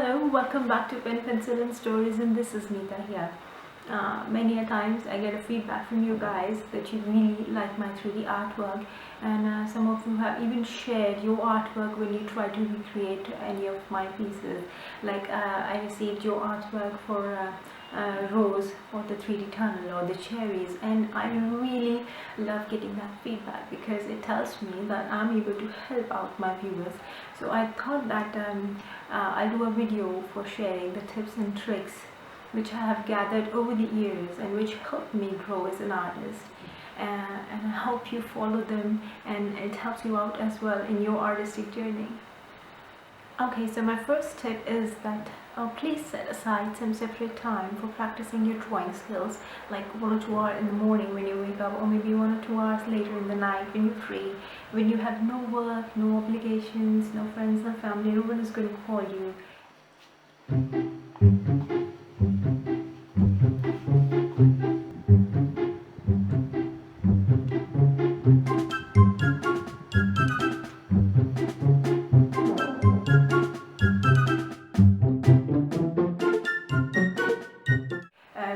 Hello, welcome back to Pen, Pencil and Stories, and this is Nita here. Many a times I get a feedback from you guys that you really like my 3D artwork, and some of you have even shared your artwork when you try to recreate any of my pieces. Like I received your artwork for Rose, or the 3D tunnel, or the cherries, and I really love getting that feedback because it tells me that I'm able to help out my viewers. So I thought that I'll do a video for sharing the tips and tricks which I have gathered over the years and which helped me grow as an artist, and I hope you follow them and it helps you out as well in your artistic journey. Okay, so my first tip is that please set aside some separate time for practicing your drawing skills, like 1 or 2 hours in the morning when you wake up, or maybe 1 or 2 hours later in the night when you're free, when you have no work, no obligations, no friends, no family, no one is going to call you.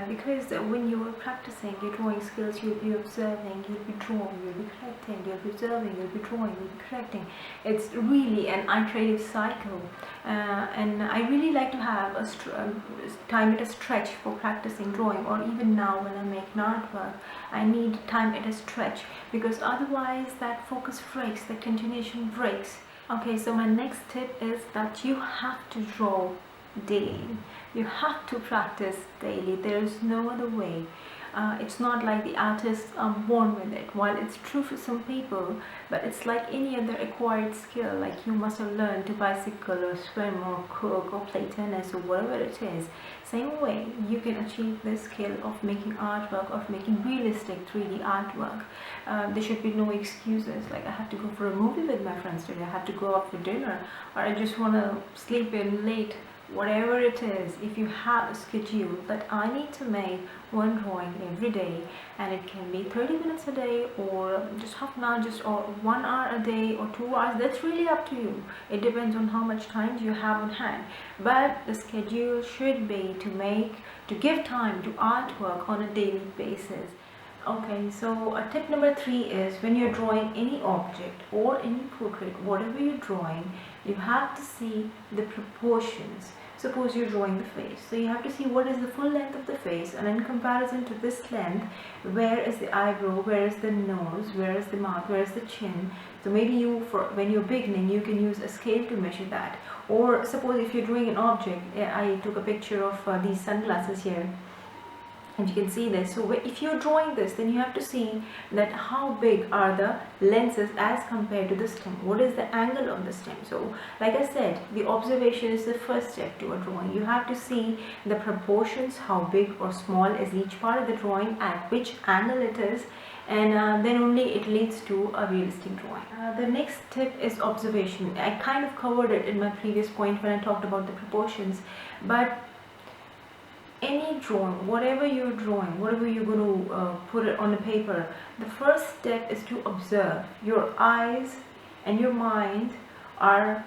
Because when you are practicing your drawing skills, you'll be observing, you'll be drawing, you'll be correcting, you'll be observing, you'll be drawing, you'll be correcting. It's really an iterative cycle, and I really like to have a time at a stretch for practicing drawing, or even now when I make an artwork, I need time at a stretch, because otherwise that focus breaks, that continuation breaks. Okay, so my next tip is that you have to draw daily. You have to practice daily. There is no other way. It's not like the artists are born with it. While it's true for some people, but it's like any other acquired skill. Like you must have learned to bicycle or swim or cook or play tennis or whatever it is. Same way you can achieve this skill of making artwork, of making realistic 3D artwork. There should be no excuses like I have to go for a movie with my friends today, I have to go out for dinner, or I just want to sleep in late. Whatever it is, if you have a schedule that I need to make one drawing every day, and it can be 30 minutes a day, or just half an hour, or 1 hour a day, or 2 hours, that's really up to you. It depends on how much time you have on hand, but the schedule should be to give time to artwork on a daily basis. Okay, so tip number 3 is when you're drawing any object or any portrait, whatever you're drawing, you have to see the proportions. Suppose you're drawing the face, so you have to see what is the full length of the face, and in comparison to this length, where is the eyebrow, where is the nose, where is the mouth, where is the chin. So maybe when you're beginning, you can use a scale to measure that. Or suppose if you're drawing an object, I took a picture of these sunglasses here, and you can see this. So if you're drawing this, then you have to see that how big are the lenses as compared to the stem, what is the angle of the stem. So like I said, the observation is the first step to a drawing. You have to see the proportions, how big or small is each part of the drawing, at which angle it is, and then only it leads to a realistic drawing. The next tip is observation. I kind of covered it in my previous point when I talked about the proportions, but any drawing, whatever you're drawing, whatever you're going to put it on the paper, the first step is to observe. Your eyes and your mind are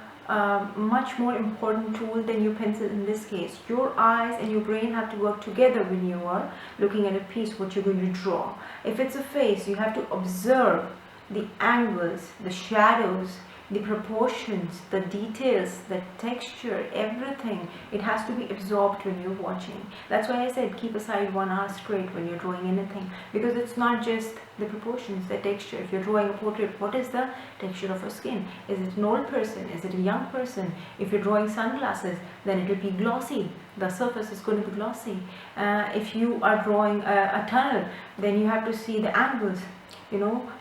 much more important tool than your pencil in this case. Your eyes and your brain have to work together when you are looking at a piece, what you're going to draw. If it's a face, you have to observe the angles, the shadows, the proportions, the details, the texture, everything. It has to be absorbed when you're watching. That's why I said keep aside 1 hour straight when you're drawing anything, because it's not just the proportions, the texture. If you're drawing a portrait, what is the texture of her skin? Is it an old person? Is it a young person? If you're drawing sunglasses, then it will be glossy. The surface is going to be glossy. If you are drawing a tunnel, then you have to see the angles,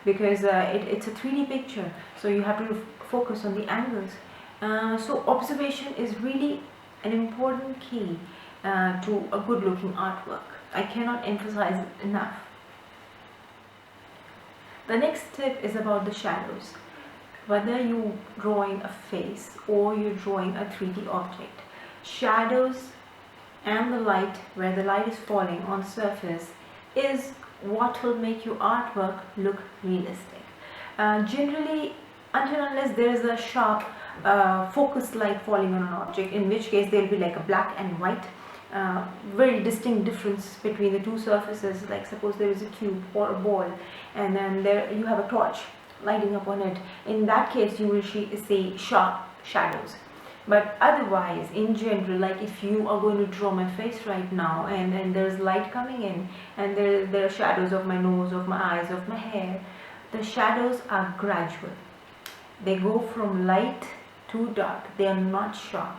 because it's a 3D picture, so you have to focus on the angles. So observation is really an important key to a good looking artwork. I cannot emphasize it enough. The next tip is about the shadows. Whether you're drawing a face or you're drawing a 3D object, shadows and the light, where the light is falling on the surface, is what will make your artwork look realistic. Generally, until unless there is a sharp focused light falling on an object, in which case there will be like a black and white very distinct difference between the two surfaces. Like suppose there is a cube or a ball, and then there you have a torch lighting up on it. In that case you will see sharp shadows. But otherwise, in general, like if you are going to draw my face right now, and there's light coming in, and there are shadows of my nose, of my eyes, of my hair, the shadows are gradual. They go from light to dark. They are not sharp.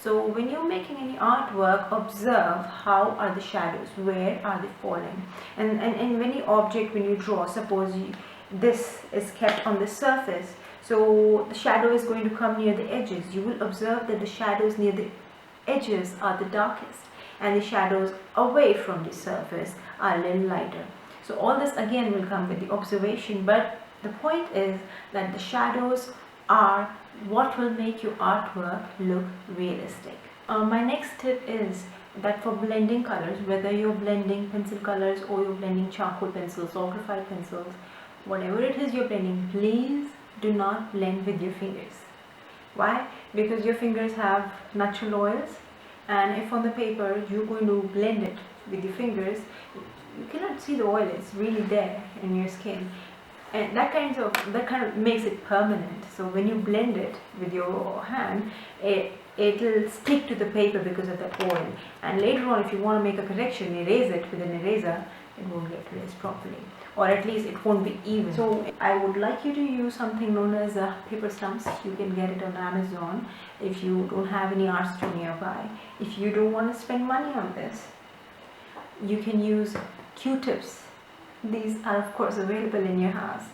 So when you're making any artwork, observe how are the shadows, where are they falling. And any object, when you draw, suppose this is kept on the surface, so the shadow is going to come near the edges. You will observe that the shadows near the edges are the darkest, and the shadows away from the surface are a little lighter. So all this again will come with the observation, but the point is that the shadows are what will make your artwork look realistic. My next tip is that for blending colors, whether you're blending pencil colors or you're blending charcoal pencils or graphite pencils, whatever it is you're blending, please do not blend with your fingers. Why? Because your fingers have natural oils, and if on the paper you're going to blend it with your fingers, you cannot see the oil. It's really there in your skin, and that kind of makes it permanent. So when you blend it with your hand, it'll stick to the paper because of that oil, and later on if you want to make a correction, erase it with an eraser, it won't get erased properly, or at least it won't be even. So I would like you to use something known as paper stumps. You can get it on Amazon if you don't have any art store nearby. If you don't want to spend money on this, you can use Q-tips. These are of course available in your house.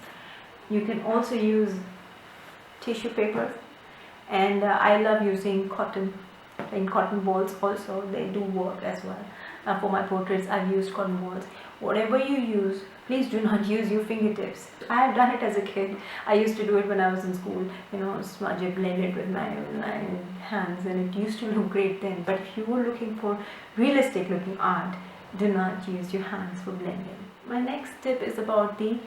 You can also use tissue paper, and I love using cotton balls also. They do work as well. For my portraits I've used cotton balls. Whatever you use, please do not use your fingertips. I have done it as a kid. I used to do it when I was in school, smudge it, blend it with my hands, and it used to look great then. But if you were looking for realistic looking art, do not use your hands for blending. My next tip is about the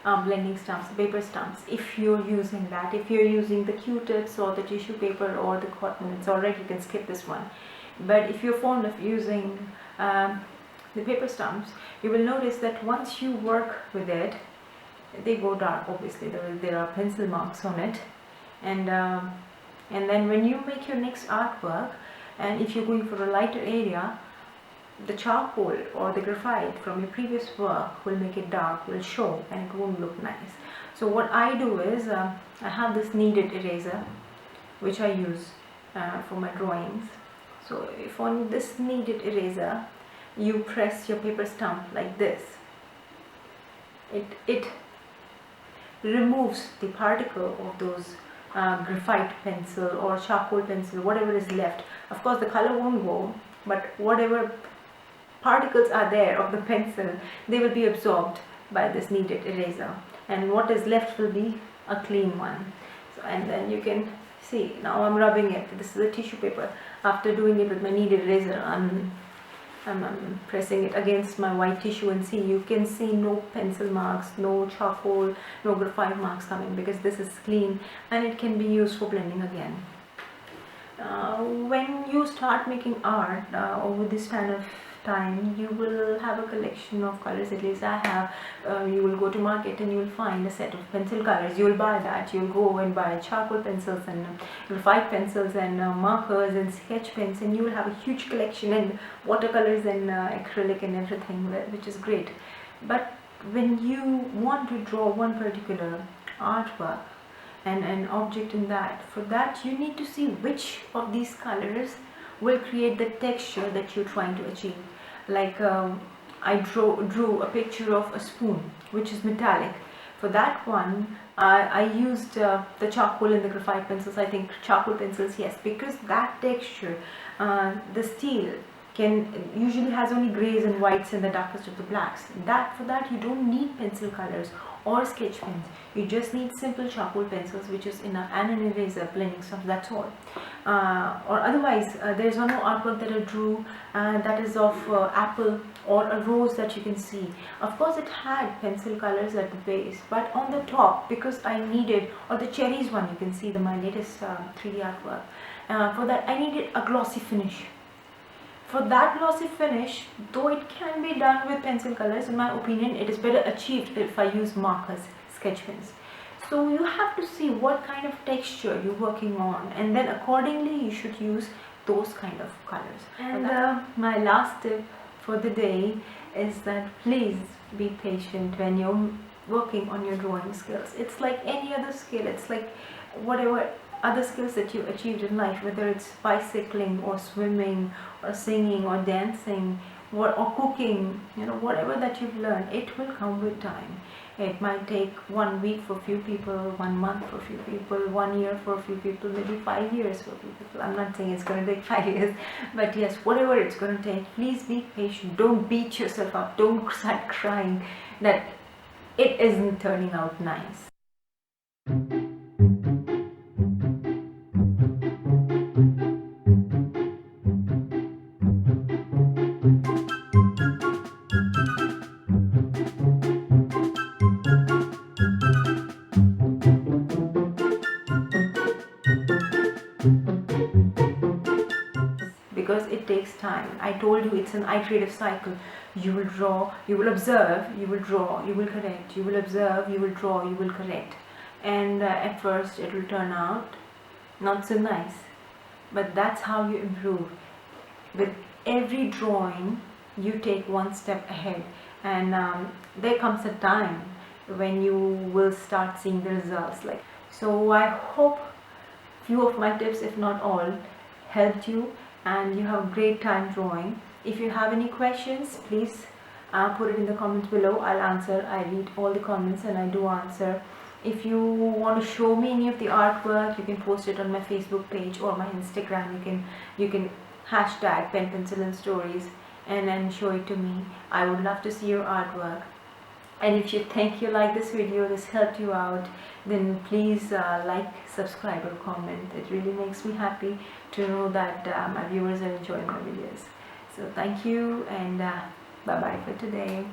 blending stumps, paper stumps. If you're using that, if you're using the Q-tips or the tissue paper or the cotton, it's alright, you can skip this one. But if you're fond of using the paper stumps, you will notice that once you work with it, they go dark. Obviously there are pencil marks on it, and then when you make your next artwork, and if you're going for a lighter area, the charcoal or the graphite from your previous work will make it dark, will show, and it won't look nice. So what I do is I have this kneaded eraser which I use for my drawings. So if on this kneaded eraser you press your paper stump like this, it removes the particle of those graphite pencil or charcoal pencil, whatever is left. Of course the color won't go, but whatever particles are there of the pencil, they will be absorbed by this kneaded eraser, and what is left will be a clean one. So, and then you can see, now I'm rubbing it. This is a tissue paper. After doing it with my kneaded eraser, I'm pressing it against my white tissue, and see, you can see no pencil marks, no charcoal, no graphite marks coming, because this is clean and it can be used for blending again. When you start making art over this span of time, you will have a collection of colors. At least I have. You will go to market and you will find a set of pencil colors. You will buy that. You will go and buy charcoal pencils and graphite pencils and markers and sketch pens, and you will have a huge collection, and watercolors and acrylic and everything, which is great. But when you want to draw one particular artwork and an object in that, for that you need to see which of these colors will create the texture that you're trying to achieve. Like I drew a picture of a spoon which is metallic. For that one I used the charcoal and the graphite pencils. I think charcoal pencils, yes, because that texture, the steel usually has only grays and whites and the darkest of the blacks. For that you don't need pencil colors or sketch pens. You just need simple charcoal pencils, which is enough, and an eraser, blending stuff, that's all. Or otherwise, there's one more artwork that I drew, that is of apple or a rose that you can see. Of course it had pencil colors at the base, but on the top, because I needed, or the cherries one, you can see my latest 3D artwork, for that I needed a glossy finish. For that glossy finish, though it can be done with pencil colors, in my opinion it is better achieved if I use markers, sketch pens. So you have to see what kind of texture you're working on, and then accordingly you should use those kind of colors. And my last tip for the day is that please be patient when you're working on your drawing skills. It's like any other skill. It's like whatever other skills that you achieved in life, whether it's bicycling or swimming or singing or dancing or cooking, whatever that you've learned, it will come with time. It might take 1 week for a few people, 1 month for a few people, 1 year for a few people, maybe 5 years for a few people. I'm not saying it's going to take 5 years, but yes, whatever it's going to take, please be patient. Don't beat yourself up. Don't start crying that it isn't turning out nice. Because it takes time. I told you it's an iterative cycle. You will draw, you will observe, you will draw, you will correct, you will observe, you will draw, you will correct. And at first it will turn out not so nice, but that's how you improve. With every drawing you take one step ahead, and there comes a time when you will start seeing the results. So I hope few of my tips, if not all, helped you and you have a great time drawing. If you have any questions, please put it in the comments below. I'll answer. I read all the comments and I do answer. If you want to show me any of the artwork, you can post it on my Facebook page or my Instagram. You can hashtag pen, pencil and stories and then show it to me. I would love to see your artwork. And if you think you like this video, this helped you out, then please like, subscribe or comment. It really makes me happy to know that my viewers are enjoying my videos. So thank you, and bye bye for today.